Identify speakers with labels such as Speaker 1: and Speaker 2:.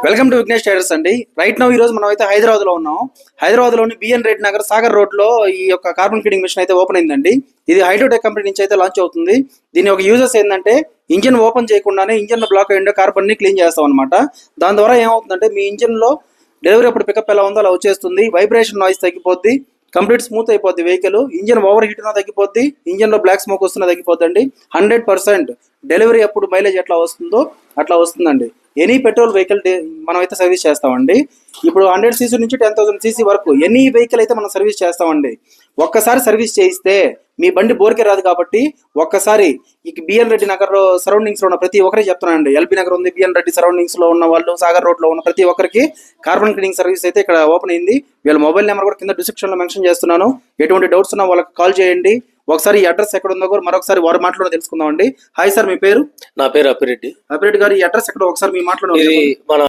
Speaker 1: Welcome to Vignesh traders అండి. Right now ఈ రోజు మనం అయితే హైదరాబాద్ లో ఉన్నాం. హైదరాబాద్ లోని బిఎన్ రెడ్డి నగర్ సాగర్ రోడ్ లో ఈ యొక్క కార్బన్ ఫీడింగ్ మిషన్ అయితే ఓపెన్ అయిందండి. ఇది హైడ్రోటెక్ కంపెనీ నుంచి అయితే లాంచ్ అవుతుంది. దీని యొక్క యూజర్స్ ఏంటంటే ఇంజిన్ ఓపెన్ చేయకుండానే ఇంజిన్ బ్లాక్ అయ్యిండే కార్బన్ ని క్లీన్ చేస్తాం అనమాట. దాని ద్వారా ఏమవుతుందంటే మీ ఇంజిన్ లో డెలివరీ అప్పుడు పికప్ ఎలా ఉందో అలా వచ్చేస్తుంది. వైబ్రేషన్ నాయిస్ తగ్గిపోద్ది, కంప్లీట్ స్మూత్ అయిపోద్ది వెహికల్. ఇంజిన్ ఓవర్ హీట్ ఉన్నా తగ్గిపోద్ది, ఇంజిన్ లో బ్లాక్ స్మోక్ వస్తున్నా తగ్గిపోద్దండి. 100% డెలివరీ అప్పుడు మైలేజ్ ఎట్లా వస్తుందో అట్లా వస్తుందండి. ఎనీ పెట్రోల్ వెహికల్ మనం అయితే సర్వీస్ చేస్తామండి. ఇప్పుడు 100 cc నుంచి 10,000 cc వరకు ఎనీ వెహికల్ అయితే మనం సర్వీస్ చేస్తామండి. ఒక్కసారి సర్వీస్ చేయిస్తే మీ బండి బోర్కే రాదు. కాబట్టి ఒక్కసారి ఈ బిఎన్ రెడ్డి నగర్ సరౌండింగ్స్ లో ఉన్న ప్రతి ఒక్కరికి చెప్తున్నానండి. ఎల్బీ నగర్ ఉంది, బిఎన్ రెడ్డి సరౌండింగ్స్ లో ఉన్న వాళ్ళు, సాగర్ రోడ్ లో ఉన్న ప్రతి ఒక్కరికి కార్బన్ క్లీనింగ్ సర్వీస్ అయితే ఇక్కడ ఓపెన్ అయింది. వీళ్ళ మొబైల్ నెంబర్ కూడా కింద డిస్క్రిప్షన్ లో మెన్షన్ చేస్తున్నాను. ఎటువంటి డౌట్స్ ఉన్నా వాళ్ళకి కాల్ చేయండి. ఒకసారి ఈ అడ్రస్ ఎక్కడ ఉందో కూడా మరొకసారి వారి మాటలో తెలుసుకుందాం అండి. హాయ్ సార్, మీ పేరు?
Speaker 2: నా పేరు అప్పిరెడ్డి.
Speaker 1: అప్పిరెడ్డి గారు, ఈ అడ్రస్ ఎక్కడ ఒకసారి మీ మాటలో
Speaker 2: ఇది మన